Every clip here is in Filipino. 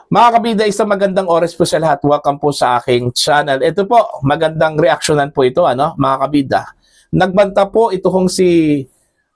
Mga kabida, isang magandang oras po sa lahat. Welcome po sa aking channel. Ito po, magandang reaksyonan po ito, mga kabida. Nagbanta po ito kong si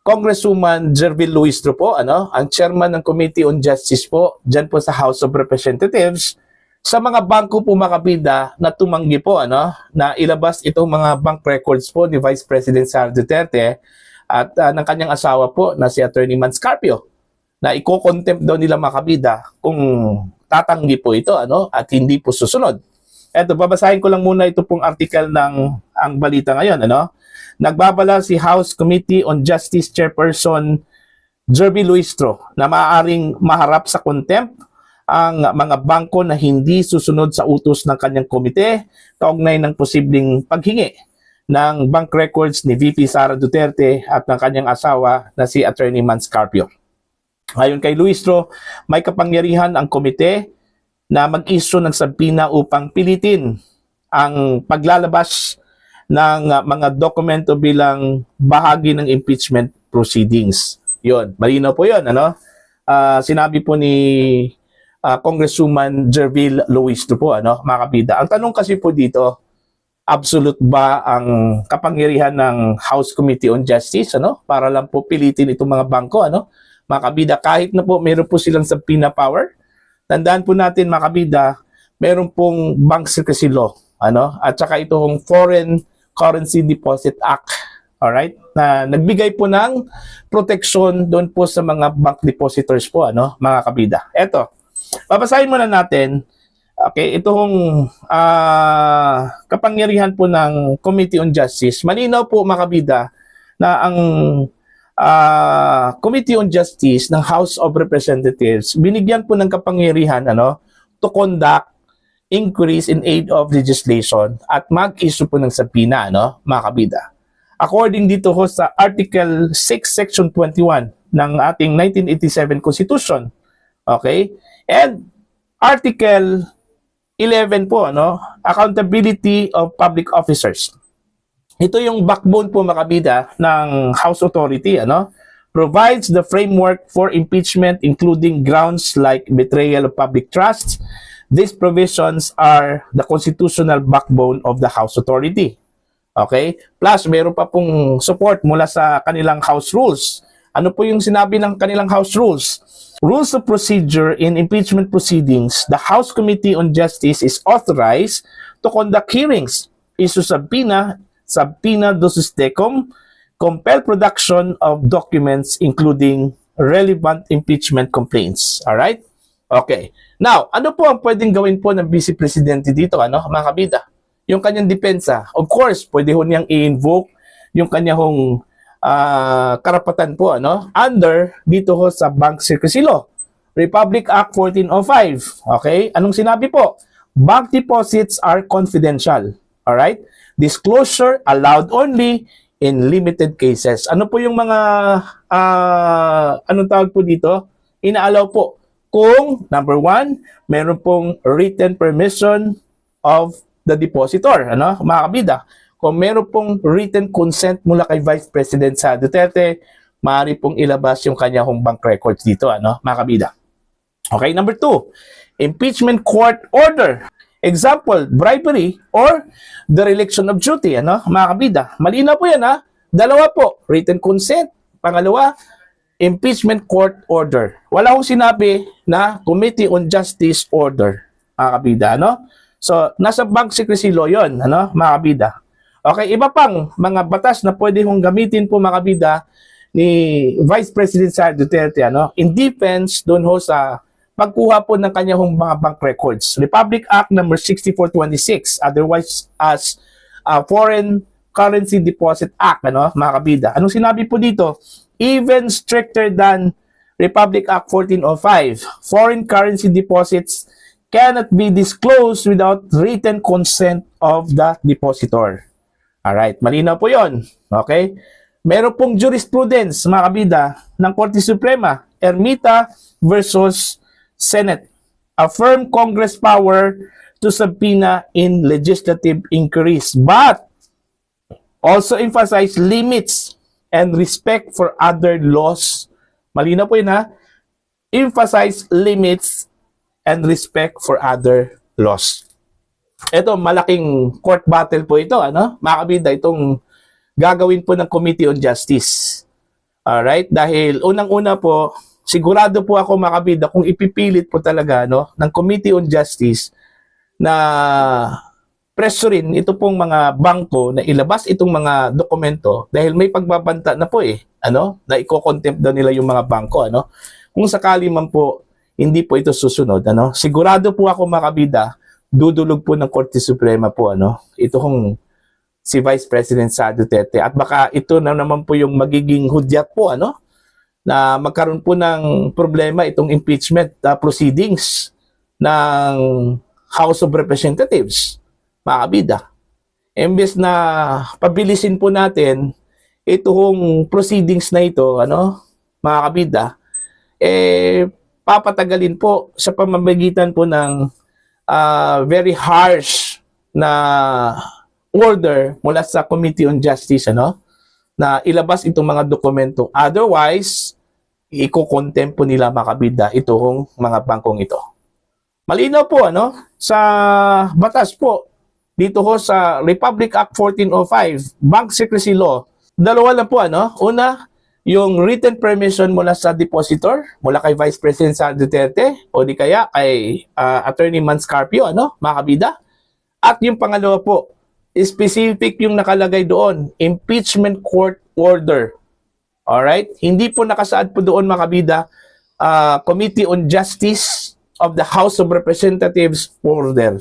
Congresswoman Jervil Luistro po, ang chairman ng Committee on Justice po, dyan po sa House of Representatives, sa mga bangko po mga kabida na tumanggi po, na ilabas itong mga bank records po ni Vice President Sara Duterte at ng kanyang asawa po na si Attorney Manscarpio, na iko-contempt daw nila mga kabida kung tatanggi po ito at hindi po susunod. Eto, babasahin ko lang muna ito pong article ng ang balita ngayon. Nagbabala si House Committee on Justice Chairperson Jervil Luistro na maaaring maharap sa contempt ang mga bangko na hindi susunod sa utos ng kanyang komite kaugnay ng posibleng paghingi ng bank records ni VP Sara Duterte at ng kanyang asawa na si Attorney Manscarpio. Ayon kay Luistro, may kapangyarihan ang komite na mag-issue ng sabina upang pilitin ang paglalabas ng mga dokumento bilang bahagi ng impeachment proceedings. Yun, malinaw po yun. Sinabi po ni Congresswoman Jervil Luistro po, mga kabida. Ang tanong kasi po dito, absolute ba ang kapangyarihan ng House Committee on Justice para lang po pilitin itong mga bangko, mga kabida, kahit na po meron po silang subpoena power. Tandaan po natin mga kabida, meron pong bank secrecy law, at saka itong Foreign Currency Deposit Act, alright, na nagbigay po ng protection doon po sa mga bank depositors po, mga kabida. Eto, babasahin muna natin, okay, itong kapangyarihan po ng Committee on Justice. Malinaw po mga kabida na ang Committee on Justice ng House of Representatives, binigyan po ng kapangyarihan to conduct inquiries in aid of legislation at mag-issue po ng subpoena, mga kabida. According dito ho sa Article 6, Section 21 ng ating 1987 Constitution, okay? And Article 11 po, accountability of public officers. Ito yung backbone po mga kabida ng House Authority, provides the framework for impeachment including grounds like betrayal of public trust. These provisions are the constitutional backbone of the House Authority. Okay? Plus, meron pa pong support mula sa kanilang House Rules. Ano po yung sinabi ng kanilang House Rules? Rules of procedure in impeachment proceedings, the House Committee on Justice is authorized to conduct hearings, issue subpoena ducis tecum, compel production of documents including relevant impeachment complaints. Alright? Okay. Now, ano po ang pwedeng gawin po ng Vice Presidente dito, mga kabida? Yung kanyang depensa. Of course, pwede ho niyang i-invoke yung kanyang karapatan po, under dito ho sa Bank Secrecy Law. Republic Act 1405. Okay? Anong sinabi po? Bank deposits are confidential. Alright? Disclosure allowed only in limited cases. Ano po yung mga, anong tawag po dito? Inaalaw po. Kung, number one, meron pong written permission of the depositor, mga kabida. Kung meron pong written consent mula kay Vice President Sara Duterte, maaari pong ilabas yung kanyang bank records dito, mga kabida. Okay, number two, impeachment court order. Example, bribery or dereliction of duty, mga kabida. Malinaw po yan, Dalawa po, written consent. Pangalawa, impeachment court order. Wala akong sinabi na Committee on Justice order, mga kabida, So, nasa bank secrecy law yun, mga kabida. Okay, iba pang mga batas na pwede kong gamitin po, mga kabida, ni Vice President Sara Duterte, in defense doon ho sa pagkuha po ng kanyang mga bank records. Republic Act number 6426, otherwise as Foreign Currency Deposit Act, mga kabida. Anong sinabi po dito? Even stricter than Republic Act 1405, foreign currency deposits cannot be disclosed without written consent of the depositor. Alright, malinaw po yon. Okay? Meron pong jurisprudence, mga kabida, ng Korte Suprema, Ermita versus Senate. Affirm Congress power to subpoena in legislative inquiries, but also emphasize limits and respect for other laws. Malinaw po yun, Emphasize limits and respect for other laws. Ito, malaking court battle po ito, ano? Mga kabida, itong gagawin po ng Committee on Justice. Alright? Dahil unang-una po, sigurado po ako mga kabida kung ipipilit po talaga no, ng Committee on Justice na pressurein ito pong mga bangko na ilabas itong mga dokumento dahil may pagbabanta na po na iko-contempt daw nila yung mga bangko, ano? Kung sakali man po hindi po ito susunod, ano? Sigurado po ako mga kabida, dudulog po ng Korte Suprema po, ano? Ito kung si Vice President Sara Duterte at baka ito na naman po yung magiging hudyat po, ano? Na magkaroon po ng problema itong impeachment proceedings ng House of Representatives, mga kabida. Imbes na pabilisin po natin itong proceedings na ito, ano, mga kabida, papatagalin po sa pamamagitan po ng very harsh na order mula sa Committee on Justice, ano, na ilabas itong mga dokumento. Otherwise, iko-contempt po nila mga kabida itong mga bangkong ito. Malinaw po, ano, sa batas po, dito ho sa Republic Act 1405, Bank Secrecy Law, dalawa lang po, ano, una, yung written permission mula sa depositor, mula kay Vice President Sara Duterte, o di kaya kay Attorney Manscarpio, ano, mga kabida. At yung pangalawa po, specific yung nakalagay doon, impeachment court order. Alright? Hindi po nakasaad po doon mga kabida, Committee on Justice of the House of Representatives order.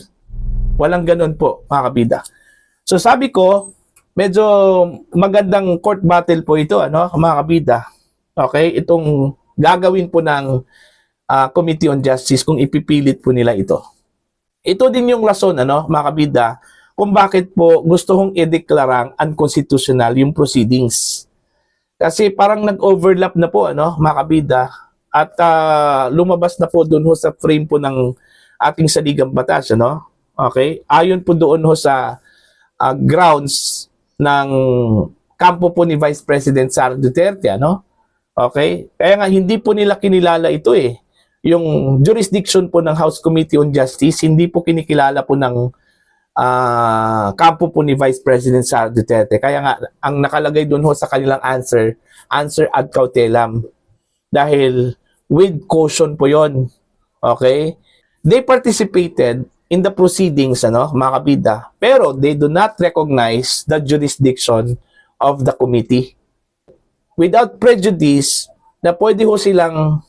Walang ganun po mga kabida. So sabi ko, medyo magandang court battle po ito, ano, mga kabida. Okay? Itong gagawin po ng Committee on Justice kung ipipilit po nila ito. Ito din yung rason, ano, mga kabida, kung bakit po gusto kong i-deklarang unconstitutional yung proceedings. Kasi parang nag-overlap na po, ano, mga kabida, at lumabas na po doon ho sa frame po ng ating saligang batas, ano? Okay? Ayon po doon ho sa grounds ng kampo po ni Vice President Sara Duterte, ano? Okay? Kaya nga hindi po nila kinilala ito Yung jurisdiction po ng House Committee on Justice, hindi po kinikilala po ng kampo po ni Vice President Sara Duterte. Kaya nga, ang nakalagay doon ho sa kanilang answer ad cautelam. Dahil with caution po yon. Okay? They participated in the proceedings, ano, mga kabida, pero they do not recognize the jurisdiction of the committee. Without prejudice, na pwede ho silang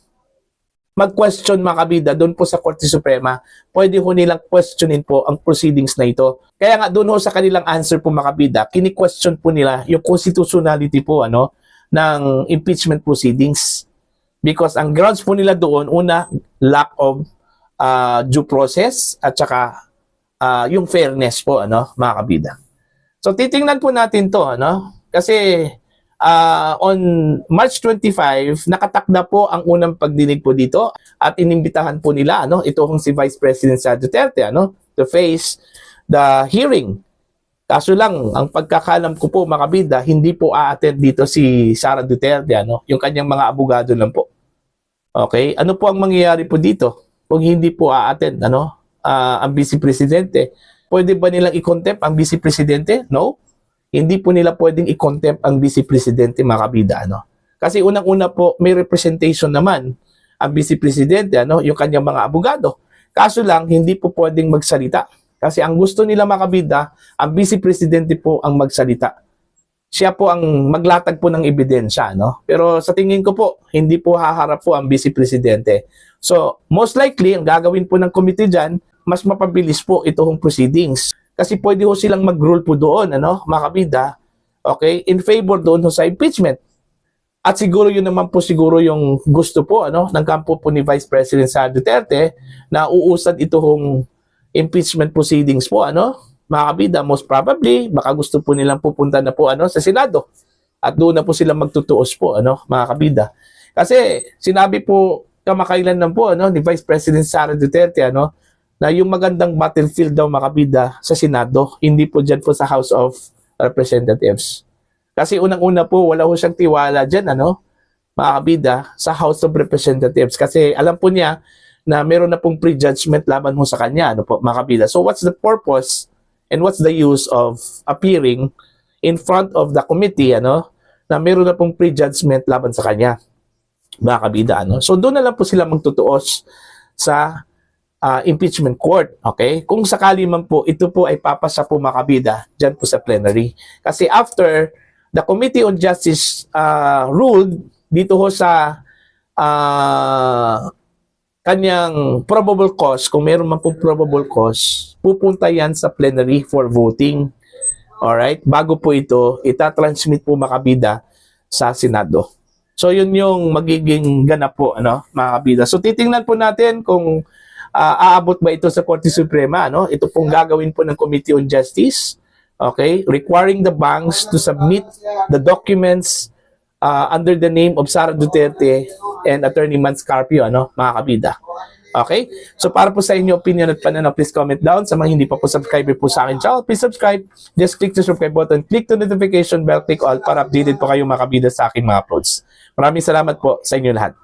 mag-question mga kabida doon po sa Korte Suprema, pwede ho nilang questionin po ang proceedings na ito. Kaya nga doon ho sa kanilang answer po mga kabida, kini-question po nila yung constitutionality po, ano, ng impeachment proceedings. Because ang grounds po nila doon, una, lack of due process at saka yung fairness po, ano, mga kabida. So titingnan po natin to, ano, kasi on March 25, nakatakda po ang unang pagdinig po dito at inimbitahan po nila, ano, ito kung si Vice President Sara Duterte, ano, to face the hearing. Kaso lang, ang pagkakalam ko po, mga kabida, hindi po a-attend dito si Sara Duterte, ano, yung kanyang mga abogado lang po. Okay? Ano po ang mangyayari po dito? Kung hindi po a-attend, ano, ang Vice Presidente, pwede ba nilang i-contempt ang Vice Presidente? No. Hindi po nila pwedeng i-contempt ang Vice Presidente, mga kabida, ano. Kasi unang-una po, may representation naman ang Vice Presidente, ano, yung kanyang mga abogado. Kaso lang, hindi po pwedeng magsalita. Kasi ang gusto nila, mga kabida, ang Vice Presidente po ang magsalita. Siya po ang maglatag po ng ebidensya, no? Pero sa tingin ko po, hindi po haharap po ang Vice Presidente. So, most likely, ang gagawin po ng committee dyan, mas mapabilis po itong proceedings. Kasi pwede ho silang mag-rule po doon, ano, mga kabida, okay, in favor doon ho sa impeachment. At siguro yun naman po siguro yung gusto po, ano, ng kampo po ni Vice President Sara Duterte na uusad itong impeachment proceedings po, ano, mga kabida, most probably, baka gusto po nilang pupunta na po, ano, sa Senado. At doon na po sila magtutuos po, ano, mga kabida. Kasi sinabi po kamakailan lang po, ano, ni Vice President Sara Duterte, ano, na yung magandang battlefield daw, mga kabida, sa Senado, hindi po dyan po sa House of Representatives. Kasi unang-una po, wala po siyang tiwala dyan, ano, mga kabida, sa House of Representatives. Kasi alam po niya na meron na pong prejudgment laban mo sa kanya, ano po, mga kabida. So what's the purpose and what's the use of appearing in front of the committee, ano, na meron na pong prejudgment laban sa kanya, mga kabida, ano. So doon na lang po sila magtutuos sa impeachment court, okay? Kung sakali man po, ito po ay papasa po, mga kabida, dyan po sa plenary. Kasi after the Committee on Justice ruled dito ho sa kanyang probable cause, kung meron man pong probable cause, pupunta yan sa plenary for voting. Alright? Bago po ito, itatransmit po, mga kabida, sa Senado. So yun yung magiging ganap po, ano, mga kabida. So titingnan po natin kung aabot ba ito sa Korte Suprema, ano? Ito pong gagawin po ng Committee on Justice, okay? Requiring the banks to submit the documents under the name of Sara Duterte and Attorney Mans Carpio, ano, mga kabida. Okay? So para po sa inyo opinion at pananaw, please comment down. Sa mga hindi pa po subscriber po sa akin channel, please subscribe. Just click the subscribe button, click the notification bell, click all para updated po kayo, mga kabida, sa aking mga uploads. Maraming salamat po sa inyo lahat.